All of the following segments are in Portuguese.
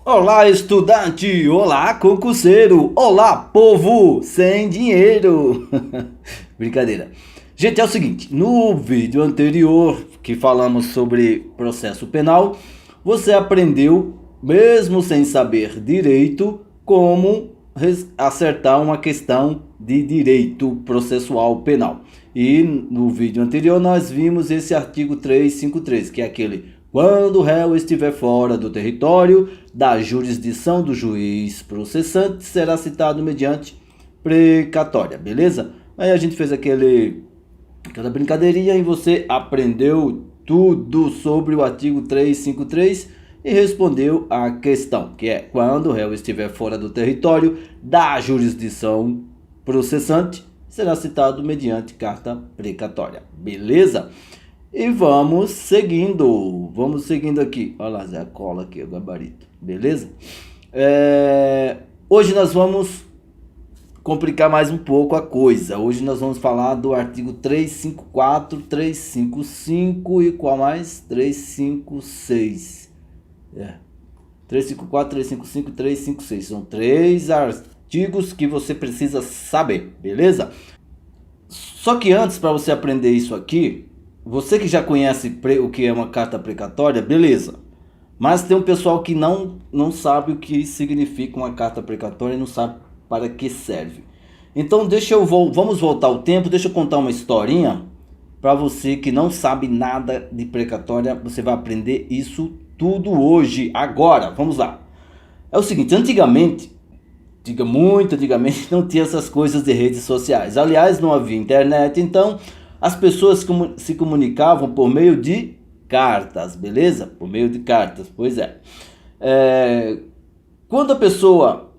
Olá, estudante! Olá, concurseiro! Olá, povo sem dinheiro! Brincadeira. Gente, é o seguinte: no vídeo anterior que falamos sobre processo penal, você aprendeu, mesmo sem saber direito, como acertar uma questão de direito processual penal. E no vídeo anterior nós vimos esse artigo 353, que é aquele: quando o réu estiver fora do território da jurisdição do juiz processante, será citado mediante precatória, beleza? Aí a gente fez aquela brincadeirinha e você aprendeu tudo sobre o artigo 353 e respondeu a questão, que é: quando o réu estiver fora do território da jurisdição processante, será citado mediante carta precatória, beleza? E vamos seguindo aqui. Olha lá, Zé, a cola aqui, o gabarito, beleza? Hoje nós vamos complicar mais um pouco a coisa. Hoje nós vamos falar do artigo 354, 355 e qual mais? 356. 354, 355 e 356. São três artigos que você precisa saber, beleza? Só que antes, para você aprender isso aqui, você que já conhece o que é uma carta precatória, beleza. Mas tem um pessoal que não sabe o que significa uma carta precatória e não sabe para que serve. Então vamos voltar ao tempo, deixa eu contar uma historinha para você que não sabe nada de precatória. Você vai aprender isso tudo hoje, agora. Vamos lá. É o seguinte: antigamente, muito antigamente, não tinha essas coisas de redes sociais. Aliás, não havia internet, então as pessoas se comunicavam por meio de cartas, beleza? Por meio de cartas, pois é. Quando a pessoa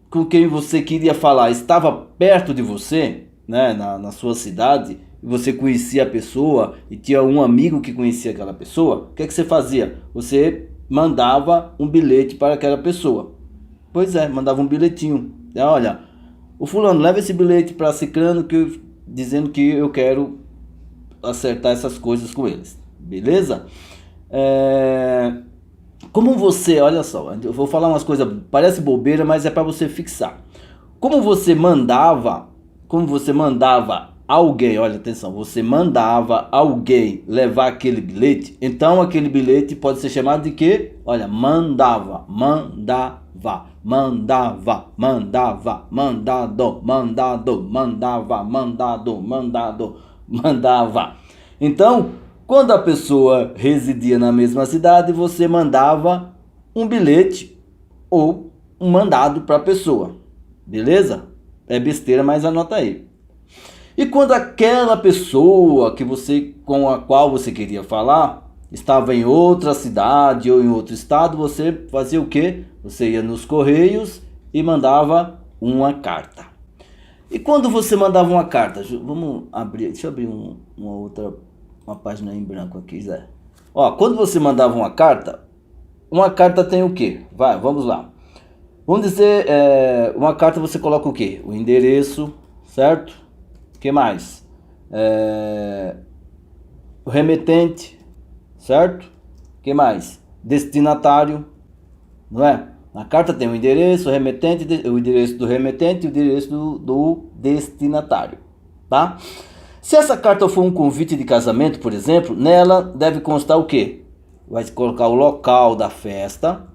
com quem você queria falar estava perto de você, né, na sua cidade, e você conhecia a pessoa e tinha um amigo que conhecia aquela pessoa, o que é que você fazia? Você mandava um bilhete para aquela pessoa. Pois é, mandava um bilhetinho. Olha, o fulano, leva esse bilhete para Cicrano dizendo que eu quero acertar essas coisas com eles. Beleza? Como você, olha só, eu vou falar umas coisas, parece bobeira, mas é para você fixar. Como você mandava alguém, olha atenção, você mandava alguém levar aquele bilhete, então aquele bilhete pode ser chamado de quê? Olha, mandava, mandado, mandava. Então, quando a pessoa residia na mesma cidade, você mandava um bilhete ou um mandado para a pessoa, beleza? É besteira, mas anota aí. E quando aquela pessoa com a qual você queria falar estava em outra cidade ou em outro estado, você fazia o quê? Você ia nos correios e mandava uma carta. E quando você mandava uma carta, vamos abrir, deixa eu abrir uma página em branco aqui, Zé. Ó, quando você mandava uma carta tem o quê? Vamos lá. Vamos dizer, uma carta você coloca o quê? O endereço, certo? O que mais? O remetente, certo? O que mais? Destinatário, não é? Na carta tem o endereço, o endereço do remetente e o endereço do destinatário, tá? Se essa carta for um convite de casamento, por exemplo, nela deve constar o quê? Vai colocar o local da festa,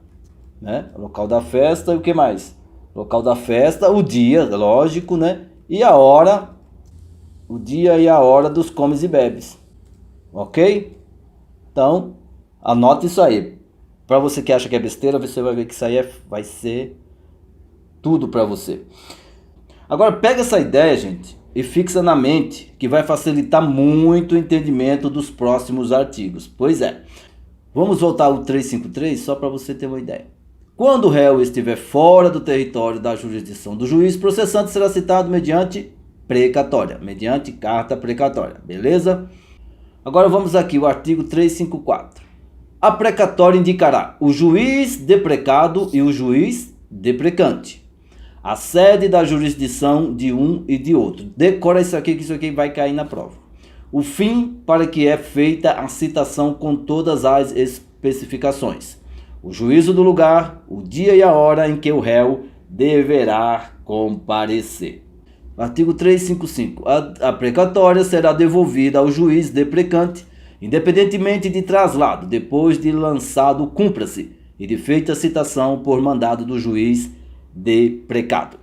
né? O local da festa e o que mais? O local da festa, o dia, lógico, né? E a hora, o dia e a hora dos comes e bebes, ok? Então, anote isso aí. Para você que acha que é besteira, você vai ver que isso aí vai ser tudo para você. Agora pega essa ideia, gente, e fixa na mente, que vai facilitar muito o entendimento dos próximos artigos. Pois é. Vamos voltar ao 353 só para você ter uma ideia. Quando o réu estiver fora do território da jurisdição do juiz processante, será citado mediante precatória, mediante carta precatória, beleza? Agora vamos aqui, o artigo 354. A precatória indicará o juiz deprecado e o juiz deprecante, a sede da jurisdição de um e de outro. Decora isso aqui, que isso aqui vai cair na prova. O fim para que é feita a citação com todas as especificações. o juízo do lugar, o dia e a hora em que o réu deverá comparecer. Artigo 355. A precatória será devolvida ao juiz deprecante, independentemente de traslado, depois de lançado o cumpra-se e de feita a citação por mandado do juiz deprecado.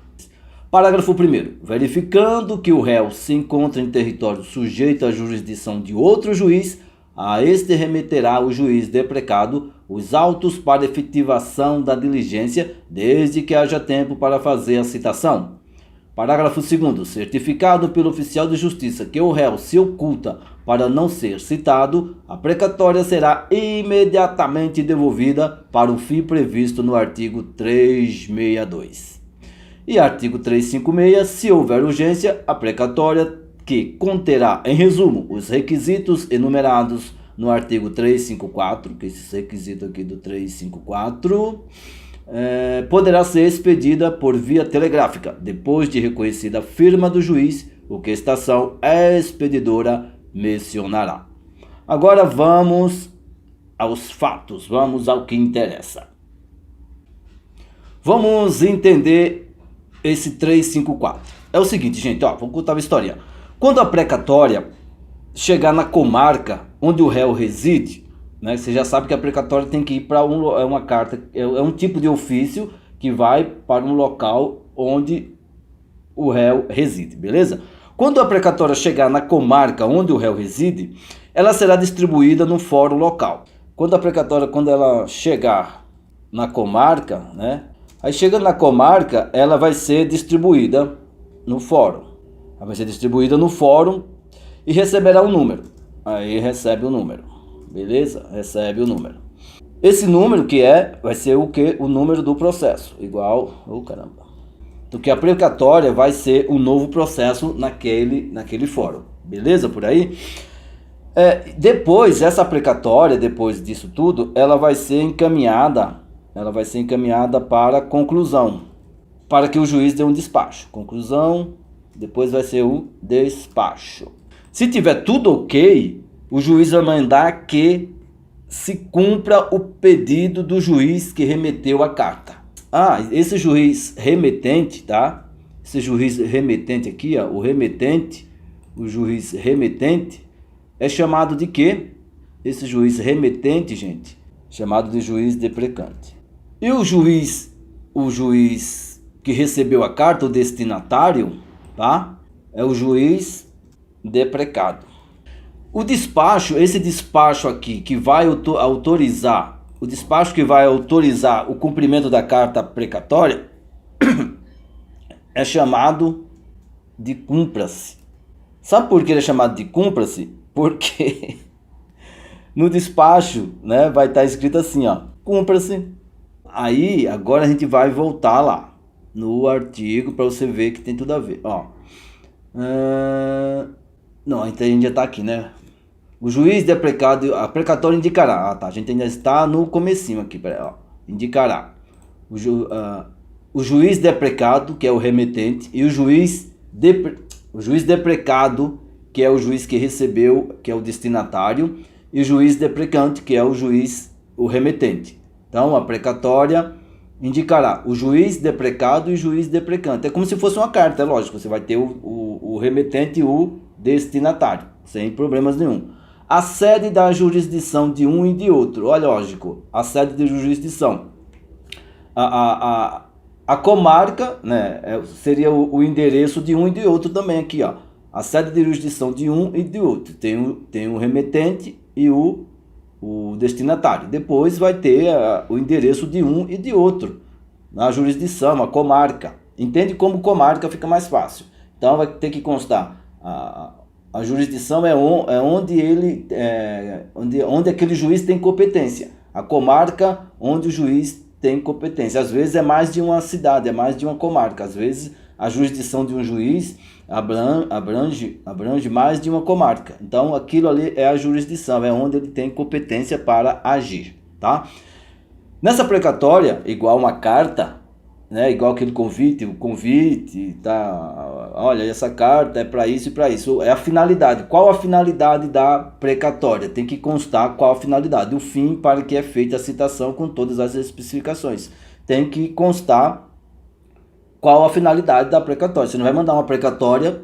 Parágrafo 1º. Verificando que o réu se encontra em território sujeito à jurisdição de outro juiz, a este remeterá o juiz deprecado os autos para efetivação da diligência, desde que haja tempo para fazer a citação. Parágrafo 2º. Certificado pelo oficial de justiça que o réu se oculta para não ser citado, a precatória será imediatamente devolvida para o fim previsto no artigo 362. E artigo 356. Se houver urgência, a precatória, que conterá, em resumo, os requisitos enumerados no artigo 354, que é esse requisito aqui do 354, poderá ser expedida por via telegráfica, depois de reconhecida a firma do juiz, o que a estação expedidora mencionará. Agora vamos aos fatos, vamos ao que interessa. Vamos entender esse 354. É o seguinte, gente, vou contar uma história. Quando a precatória chegar na comarca onde o réu reside, né, você já sabe que a precatória tem que ir para uma carta, é um tipo de ofício que vai para um local onde o réu reside, beleza? Quando a precatória chegar na comarca onde o réu reside, ela será distribuída no fórum local. Quando a precatória, quando ela chegar na comarca, né, aí chegando na comarca, ela vai ser distribuída no fórum. Ela vai ser distribuída no fórum e receberá um número. Aí recebe o número. Beleza? Recebe o número. Esse número vai ser o que? O número do processo. Igual, Então que a precatória vai ser um novo processo naquele fórum. Beleza? Por aí? Depois, essa precatória, depois disso tudo, ela vai ser encaminhada para a conclusão, para que o juiz dê um despacho. Conclusão, depois vai ser o despacho. Se tiver tudo ok, o juiz vai mandar que se cumpra o pedido do juiz que remeteu a carta. Esse juiz remetente, tá? Esse juiz remetente aqui, o juiz remetente é chamado de quê? Esse juiz remetente, gente, chamado de juiz deprecante. E o juiz que recebeu a carta, o destinatário, tá? É o juiz deprecado. O despacho, esse despacho aqui que vai autorizar, o despacho que vai autorizar o cumprimento da carta precatória é chamado de cumpra-se. Sabe por que ele é chamado de cumpra-se? Porque no despacho, né, vai estar escrito assim, cumpra-se. Aí, agora a gente vai voltar lá no artigo para você ver que tem tudo a ver. Não, então a gente já está aqui, né? O juiz deprecado, a precatória indicará. A gente ainda está no comecinho aqui, indicará. O juiz deprecado, que é o remetente, e o juiz deprecado, que é o juiz que recebeu, que é o destinatário, e o juiz deprecante, que é o remetente. Então, a precatória indicará o juiz deprecado e o juiz deprecante. É como se fosse uma carta, é lógico. Você vai ter o remetente e o destinatário, sem problemas nenhum. A sede da jurisdição de um e de outro. Olha, lógico, a sede de jurisdição. A comarca, né, seria o endereço de um e de outro também aqui, A sede de jurisdição de um e de outro. Tem o remetente e o destinatário. Depois vai ter o endereço de um e de outro. Na jurisdição, a comarca. Entende como comarca fica mais fácil. Então vai ter que constar a jurisdição é onde onde aquele juiz tem competência. A comarca onde o juiz tem competência. Às vezes é mais de uma cidade, é mais de uma comarca. Às vezes a jurisdição de um juiz abrange mais de uma comarca. Então aquilo ali é a jurisdição, é onde ele tem competência para agir, tá? Nessa precatória, igual uma carta, né? Igual aquele o convite, tá? Olha, essa carta é para isso e para isso. É a finalidade. Qual a finalidade da precatória? Tem que constar qual a finalidade. O fim para que é feita a citação com todas as especificações. Tem que constar qual a finalidade da precatória. Você não vai mandar uma precatória,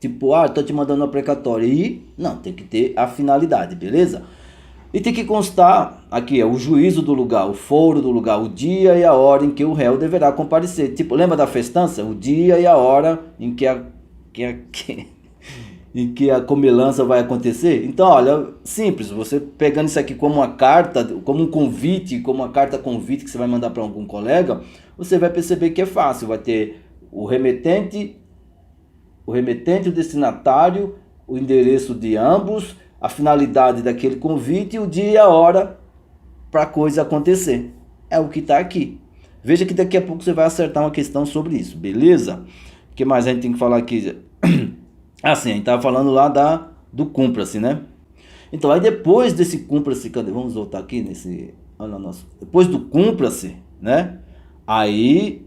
tipo, tô te mandando uma precatória. E não, tem que ter a finalidade, beleza? E tem que constar aqui, o juízo do lugar, o foro do lugar, o dia e a hora em que o réu deverá comparecer. Tipo, lembra da festança? O dia e a hora em que em que a comilança vai acontecer. Então, olha, simples, você pegando isso aqui como uma carta, como um convite, como uma carta convite que você vai mandar para algum colega, você vai perceber que é fácil. Vai ter o remetente, o destinatário, o endereço de ambos, a finalidade daquele convite e o dia e a hora para a coisa acontecer. É o que está aqui. Veja que daqui a pouco você vai acertar uma questão sobre isso, beleza? O que mais a gente tem que falar aqui? Assim, a gente estava falando lá do cumpra-se, né? Então, aí depois desse cumpra-se, cadê? Vamos voltar aqui nesse... Olha nosso. Depois do cumpra-se, né? Aí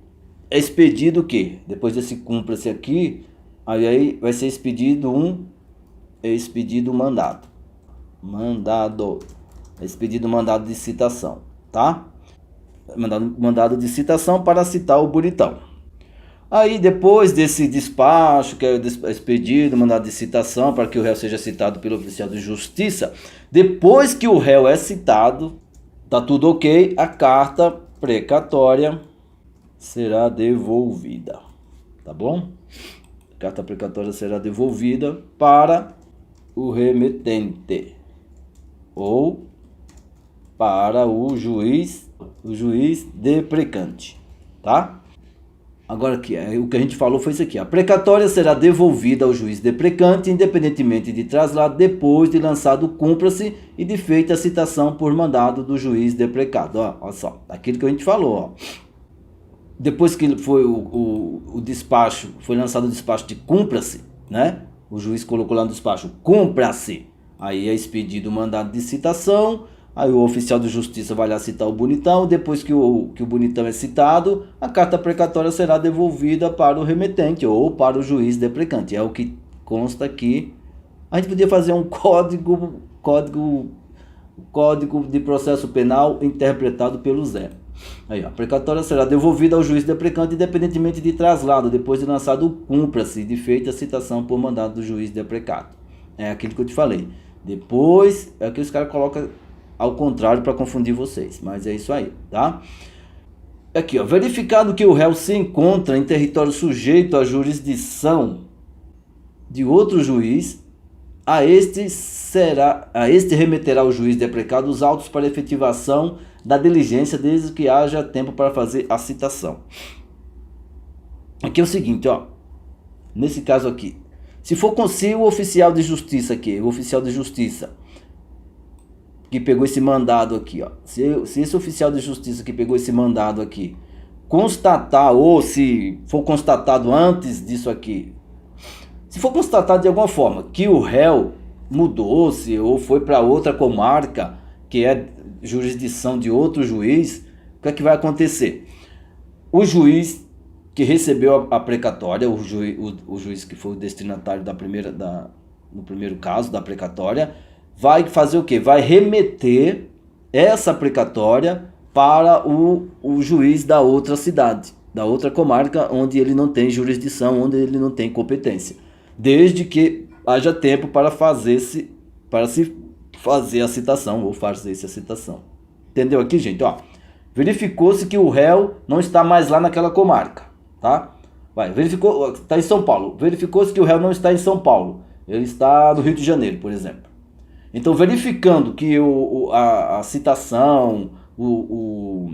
é expedido o quê? Depois desse cumpra-se aqui, aí vai ser expedido expedido mandado. É expedido mandado de citação, tá? Mandado de citação para citar o bonitão. Aí depois desse despacho, que é expedido, mandado de citação para que o réu seja citado pelo oficial de justiça, depois que o réu é citado, tá tudo ok, a carta precatória será devolvida, tá bom? A carta precatória será devolvida para o remetente ou para o juiz deprecante, tá? Agora aqui, o que a gente falou foi isso aqui. A precatória será devolvida ao juiz deprecante, independentemente de traslado, depois de lançado o cumpra-se e de feita a citação por mandado do juiz deprecado. Olha só, aquilo que a gente falou, ó. Depois que foi o despacho, foi lançado o despacho de cumpra-se, né? O juiz colocou lá no despacho, cumpra-se. Aí é expedido o mandado de citação, aí o oficial de justiça vai lá citar o bonitão, depois que o bonitão é citado, a carta precatória será devolvida para o remetente ou para o juiz deprecante. É o que consta aqui. A gente podia fazer um código de processo penal interpretado pelo Zé. Aí, a precatória será devolvida ao juiz deprecante independentemente de traslado, depois de lançado o cumpra-se de feita a citação por mandado do juiz deprecado. É aquilo que eu te falei. Depois, é que os caras colocam ao contrário para confundir vocês, mas é isso aí, tá? Aqui, ó, verificado que o réu se encontra em território sujeito à jurisdição de outro juiz, a este remeterá o juiz deprecado os autos para efetivação da diligência, desde que haja tempo para fazer a citação. Aqui é o seguinte, ó, nesse caso aqui, se for consigo o oficial de justiça aqui, o oficial de justiça que pegou esse mandado aqui, ó, se esse oficial de justiça que pegou esse mandado aqui constatar, ou se for constatado antes disso aqui, se for constatado de alguma forma que o réu mudou-se ou foi para outra comarca, que é jurisdição de outro juiz, o que é que vai acontecer? O juiz que recebeu a precatória, o juiz que foi o destinatário no primeiro caso da precatória, vai fazer o quê? Vai remeter essa precatória para o juiz da outra cidade, da outra comarca, onde ele não tem jurisdição, onde ele não tem competência, desde que haja tempo para se fazer a citação ou fazer-se a citação. Entendeu aqui, gente? Ó, verificou-se que o réu não está mais lá naquela comarca, tá? Está em São Paulo. Verificou-se que o réu não está em São Paulo. Ele está no Rio de Janeiro, por exemplo. Então, verificando que a citação, o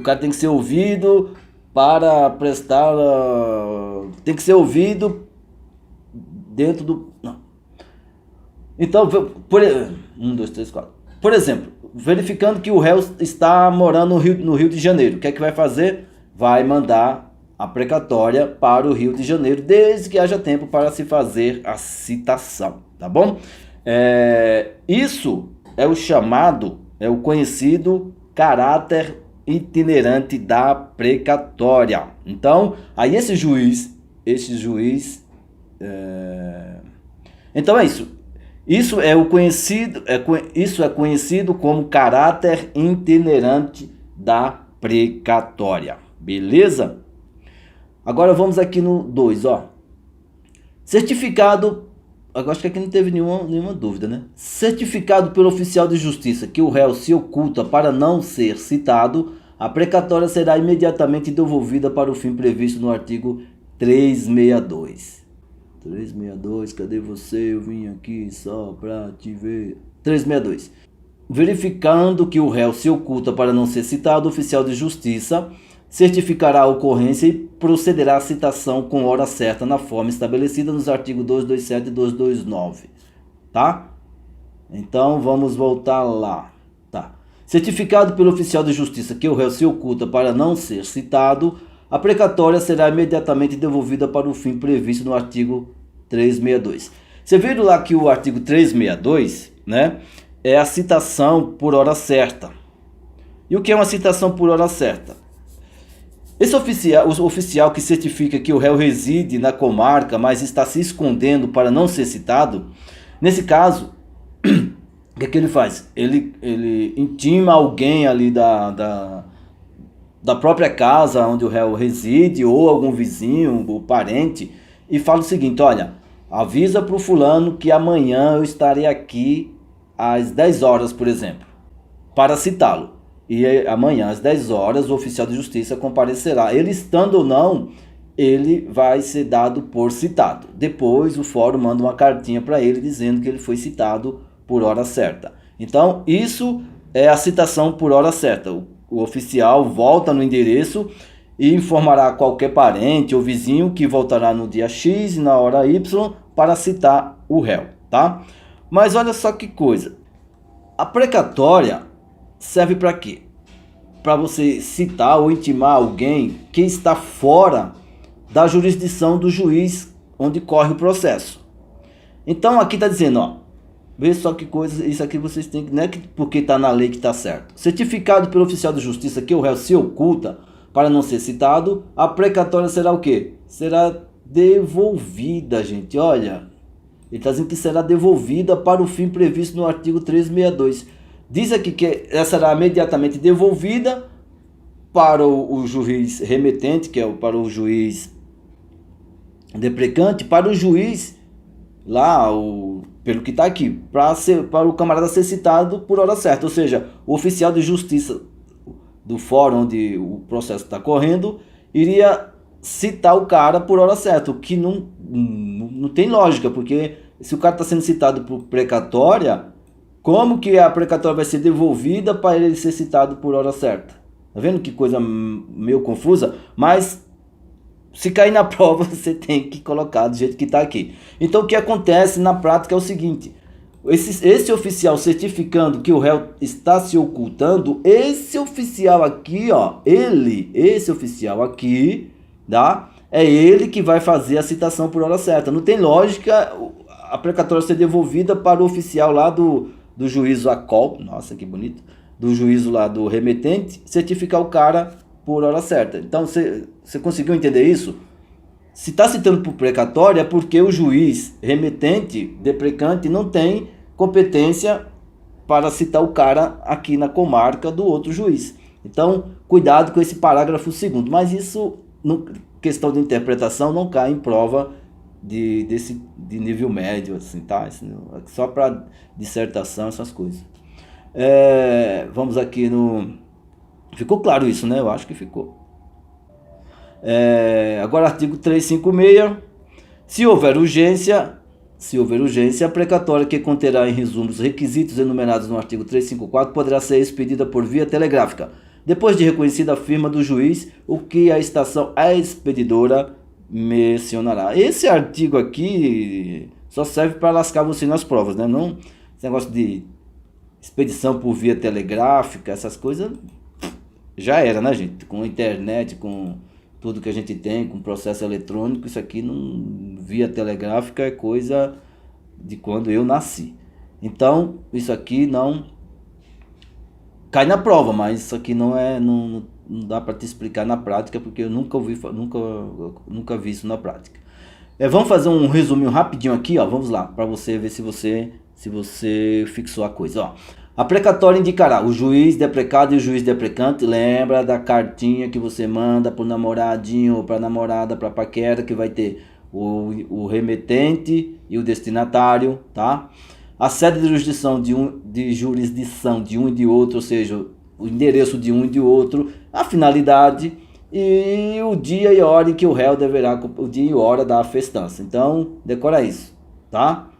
cara tem que ser ouvido para prestar... tem que ser ouvido dentro do... Não. Então, por exemplo, verificando que o réu está morando no Rio de Janeiro, o que é que vai fazer? Vai mandar a precatória para o Rio de Janeiro, desde que haja tempo para se fazer a citação, tá bom? Isso é o conhecido caráter itinerante da precatória. Então, aí esse juiz, então é isso. Isso é conhecido como caráter itinerante da precatória. Beleza? Agora vamos aqui no 2, ó. Certificado, agora acho que aqui não teve nenhuma dúvida, né? Certificado pelo oficial de justiça que o réu se oculta para não ser citado, a precatória será imediatamente devolvida para o fim previsto no artigo 362. 362, cadê você? Eu vim aqui só pra te ver. 362. Verificando que o réu se oculta para não ser citado, o oficial de justiça certificará a ocorrência e procederá à citação com hora certa na forma estabelecida nos artigos 227 e 229. Tá? Então vamos voltar lá. Tá. Certificado pelo oficial de justiça que o réu se oculta para não ser citado, a precatória será imediatamente devolvida para o fim previsto no artigo 362. Você viu lá que o artigo 362, né, é a citação por hora certa. E o que é uma citação por hora certa? O oficial que certifica que o réu reside na comarca, mas está se escondendo para não ser citado, nesse caso, o que é que ele faz? Ele intima alguém ali da própria casa onde o réu reside, ou algum vizinho, ou parente, e fala o seguinte: olha, avisa para o fulano que amanhã eu estarei aqui às 10 horas, por exemplo, para citá-lo. E amanhã às 10 horas o oficial de justiça comparecerá. Ele estando ou não, ele vai ser dado por citado. Depois o fórum manda uma cartinha para ele dizendo que ele foi citado por hora certa. Então isso é a citação por hora certa. O oficial volta no endereço e informará qualquer parente ou vizinho que voltará no dia X e na hora Y para citar o réu, tá? Mas olha só que coisa. A precatória serve para quê? Para você citar ou intimar alguém que está fora da jurisdição do juiz onde corre o processo. Então aqui está dizendo, ó, vê só que coisa, isso aqui vocês têm que, não é porque está na lei que está certo. Certificado pelo oficial de justiça que o réu se oculta para não ser citado, a precatória será o quê? Será devolvida, gente. Olha, ele está dizendo que será devolvida para o fim previsto no artigo 362. Diz aqui que ela será imediatamente devolvida para o juiz remetente, que é para o juiz deprecante, para o juiz lá, pelo que está aqui, para o camarada ser citado por hora certa. Ou seja, o oficial de justiça do fórum onde o processo está correndo iria citar o cara por hora certa, o que não tem lógica, porque se o cara está sendo citado por precatória, como que a precatória vai ser devolvida para ele ser citado por hora certa? Tá vendo que coisa meio confusa? Mas se cair na prova, você tem que colocar do jeito que está aqui. Então o que acontece na prática é o seguinte: esse oficial certificando que o réu está se ocultando, esse oficial aqui, ó, esse oficial aqui, tá? É ele que vai fazer a citação por hora certa. Não tem lógica a precatória ser devolvida para o oficial lá do juízo ACOL, nossa que bonito, do juízo lá do remetente, certificar o cara por hora certa. Então você conseguiu entender isso? Se está citando por precatória é porque o juiz remetente, deprecante, não tem competência para citar o cara aqui na comarca do outro juiz. Então, cuidado com esse parágrafo 2º. Mas isso, questão de interpretação, não cai em prova de nível médio, assim, tá? Só para dissertação, essas coisas. Vamos aqui no... Ficou claro isso, né? Eu acho que ficou. Agora, artigo 356. Se houver urgência, a precatória que conterá em resumo os requisitos enumerados no artigo 354 poderá ser expedida por via telegráfica, depois de reconhecida a firma do juiz, o que a estação expedidora mencionará. Esse artigo aqui só serve para lascar você nas provas, né? Não, esse negócio de expedição por via telegráfica, essas coisas, já era, né, gente? Com internet, com tudo que a gente tem, com processo eletrônico, isso aqui não, via telegráfica é coisa de quando eu nasci. Então, isso aqui não cai na prova, mas isso aqui não dá para te explicar na prática, porque eu nunca vi isso na prática. Vamos fazer um resuminho rapidinho aqui, ó. Vamos lá, para você ver se você fixou a coisa, ó. A precatória indicará o juiz deprecado e o juiz deprecante. Lembra da cartinha que você manda pro namoradinho ou pra namorada, pra paquera, que vai ter o remetente e o destinatário, tá? A sede de jurisdição de um e de outro, ou seja, o endereço de um e de outro, a finalidade e o dia e hora em que o réu deverá, o dia e hora da festança. Então, decora isso, tá?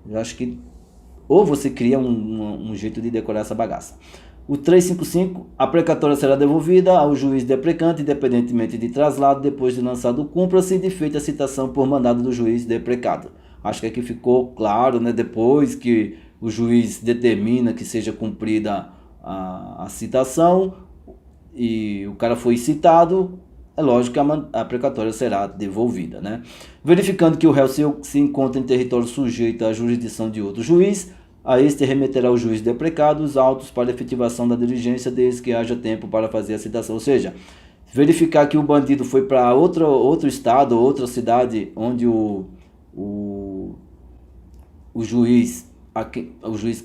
Eu acho que ou você cria um jeito de decorar essa bagaça. O 355, a precatória será devolvida ao juiz deprecante, independentemente de traslado, depois de lançado o cumpra-se de feita a citação por mandado do juiz deprecado. Acho que aqui ficou claro, né? Depois que o juiz determina que seja cumprida a citação e o cara foi citado, é lógico que a precatória será devolvida, né? Verificando que o réu se encontra em território sujeito à jurisdição de outro juiz, a este remeterá ao juiz deprecado os autos para efetivação da diligência, desde que haja tempo para fazer a citação. Ou seja, verificar que o bandido foi para outro estado, outra cidade, onde o juiz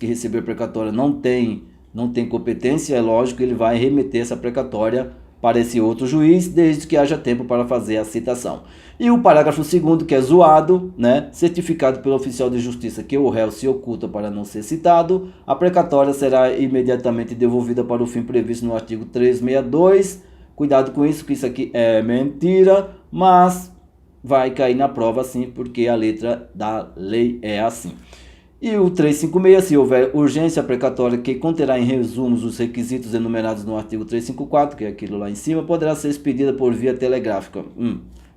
que recebeu a precatória não tem competência, é lógico que ele vai remeter essa precatória para esse outro juiz, desde que haja tempo para fazer a citação. E o parágrafo 2º, que é zoado, né? Certificado pelo oficial de justiça que o réu se oculta para não ser citado, a precatória será imediatamente devolvida para o fim previsto no artigo 362. Cuidado com isso, que isso aqui é mentira, mas vai cair na prova sim, porque a letra da lei é assim. E o 356, se houver urgência precatória que conterá em resumos os requisitos enumerados no artigo 354, que é aquilo lá em cima, poderá ser expedida por via telegráfica.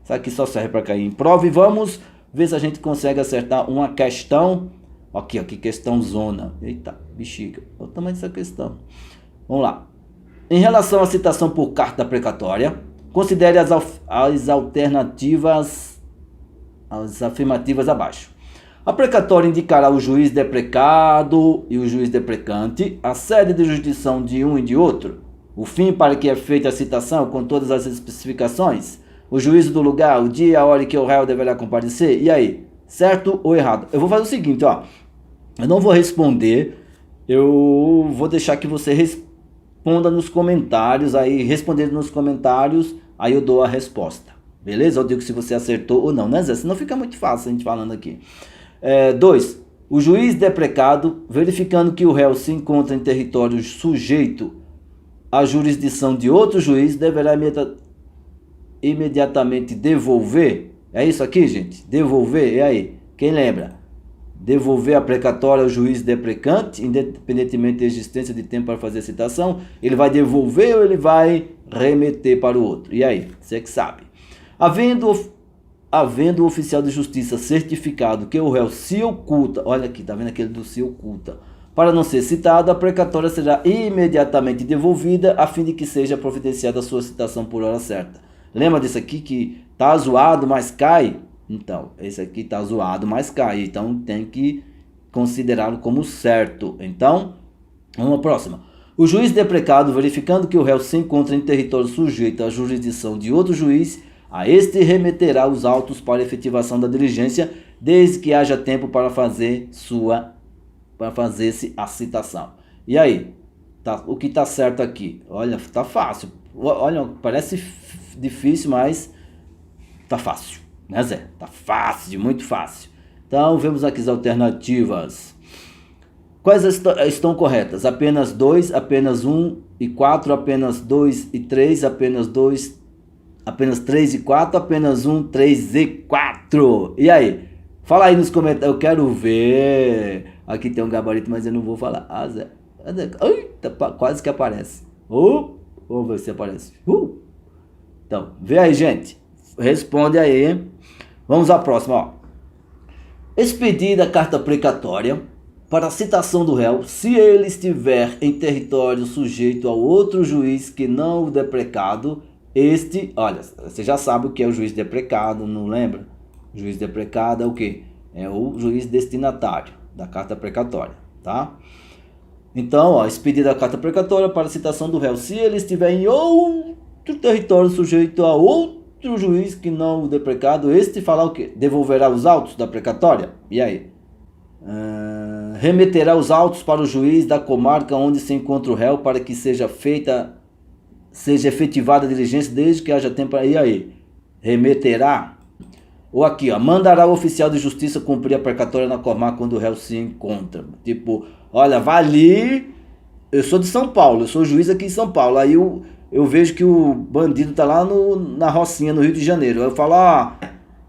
Isso aqui só serve para cair em prova. E vamos ver se a gente consegue acertar uma questão. Aqui, que questão zona. Eita, bexiga. Olha o tamanho dessa questão. Vamos lá. Em relação à citação por carta precatória, considere as alternativas, as afirmativas abaixo. A precatória indicará o juiz deprecado e o juiz deprecante, a sede de jurisdição de um e de outro, o fim para que é feita a citação com todas as especificações, o juízo do lugar, o dia e a hora em que o réu deverá comparecer. E aí, certo ou errado? Eu vou fazer o seguinte, ó. Eu não vou responder, eu vou deixar que você responda nos comentários, aí respondendo nos comentários, aí eu dou a resposta. Beleza? Eu digo se você acertou ou não, né, Zé? Senão fica muito fácil a gente falando aqui. 2. O juiz deprecado, verificando que o réu se encontra em território sujeito à jurisdição de outro juiz, deverá imediatamente devolver. É isso aqui, gente? Devolver, e aí? Quem lembra? Devolver a precatória ao juiz deprecante, independentemente da existência de tempo para fazer a citação. Ele vai devolver ou ele vai remeter para o outro? E aí? Você que sabe. Havendo o oficial de justiça certificado que o réu se oculta, olha aqui, tá vendo aquele do se oculta, para não ser citado, a precatória será imediatamente devolvida, a fim de que seja providenciada a sua citação por hora certa. Lembra desse aqui que tá zoado, mas cai? Então, esse aqui tá zoado, mas cai, então tem que considerá-lo como certo. Então, vamos à próxima. O juiz deprecado, verificando que o réu se encontra em território sujeito à jurisdição de outro juiz, a este remeterá os autos para efetivação da diligência, desde que haja tempo para fazer-se a citação. E aí? O que está certo aqui? Olha, tá fácil. Olha, parece difícil, mas tá fácil, né, Zé? Tá fácil, muito fácil. Então, vemos aqui as alternativas. Quais estão corretas? Apenas 2, apenas 1 e 4, apenas 2 e 3, apenas 2, apenas 3 e 4, apenas 1, 3 e 4. E aí? Fala aí nos comentários, eu quero ver. Aqui tem um gabarito, mas eu não vou falar. Zé. Eita, quase que aparece. Vamos ver se aparece. Então, vê aí, gente. Responde aí. Vamos à próxima, ó. Expedida a carta precatória para a citação do réu, se ele estiver em território sujeito ao outro juiz que não o deprecado. Olha, você já sabe o que é o juiz deprecado, não lembra? O juiz deprecado é o quê? É o juiz destinatário da carta precatória, tá? Então, ó, expedida a carta precatória para citação do réu, se ele estiver em outro território sujeito a outro juiz que não o deprecado, este fará o quê? Devolverá os autos da precatória? E aí? Remeterá os autos para o juiz da comarca onde se encontra o réu para que seja efetivada a diligência desde que haja tempo. E aí? Remeterá? Ou aqui, ó, mandará o oficial de justiça cumprir a precatória na comarca onde o réu se encontra. Tipo, olha, vai ali, eu sou de São Paulo, eu sou juiz aqui em São Paulo, aí eu vejo que o bandido tá lá na Rocinha, no Rio de Janeiro. Aí eu falo, ó,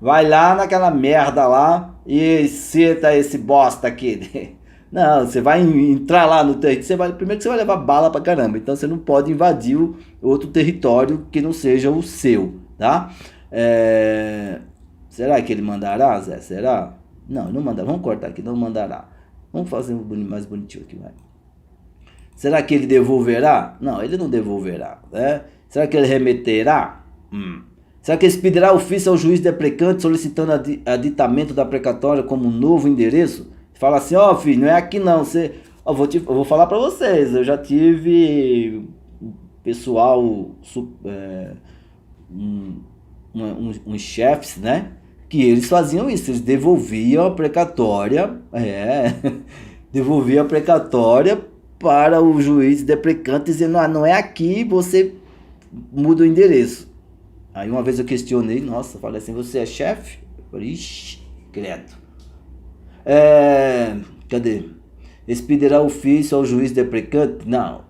vai lá naquela merda lá e seta esse bosta aqui. Não, você vai entrar lá no território, primeiro que você vai levar bala pra caramba, então você não pode invadir outro território que não seja o seu, tá? Será que ele mandará, Zé? Será? Não, ele não mandará. Vamos cortar aqui, não mandará. Vamos fazer mais bonitinho aqui, vai. Será que ele devolverá? Não, ele não devolverá, né? Será que ele remeterá? Será que expedirá ofício ao juiz deprecante solicitando aditamento da precatória como novo endereço? Fala assim, ó, filho, não é aqui não, você... Ó, eu vou falar pra vocês, eu já tive pessoal, uns chefes, né? Que eles faziam isso, eles devolviam a precatória, devolviam a precatória para o juiz deprecante, dizendo, não é aqui, você muda o endereço. Aí uma vez eu questionei, nossa, falei assim, você é chefe? Eu falei, ixi, credo. Cadê? Expedirá ofício ao juiz deprecante? Não.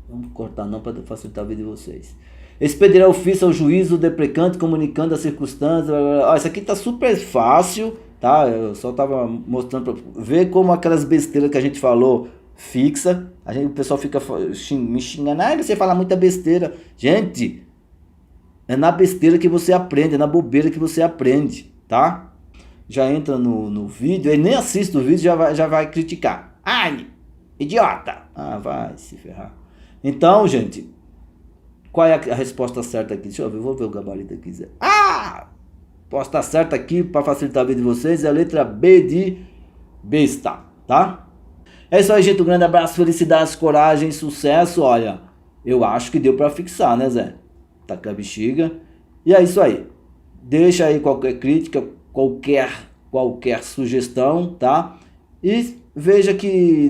Vamos cortar não para facilitar a vida de vocês. Expedirá ofício ao juiz o deprecante comunicando as circunstâncias. Isso aqui tá super fácil, tá? Eu só tava mostrando para ver como aquelas besteiras que a gente falou fixa. O pessoal fica me xingando. Você fala muita besteira. Gente, é na besteira que você aprende, é na bobeira que você aprende, tá? Já entra no vídeo, ele nem assiste o vídeo, já vai criticar. Ai, idiota! Ah, vai se ferrar. Então, gente, qual é a resposta certa aqui? Deixa eu ver, vou ver o gabarito aqui. A resposta certa aqui, para facilitar a vida de vocês, é a letra B de besta, tá? É isso aí, gente. Um grande abraço, felicidades, coragem, sucesso. Olha, eu acho que deu para fixar, né, Zé? Tá com a bexiga. E é isso aí. Deixa aí qualquer crítica, qualquer sugestão, tá? E veja que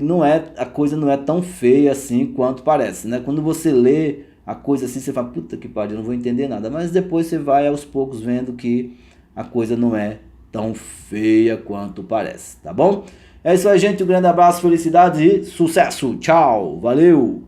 a coisa não é tão feia assim quanto parece, né? Quando você lê a coisa assim, você fala, puta que pariu, não vou entender nada. Mas depois você vai aos poucos vendo que a coisa não é tão feia quanto parece, tá bom? É isso aí, gente. Um grande abraço, felicidades e sucesso. Tchau, valeu!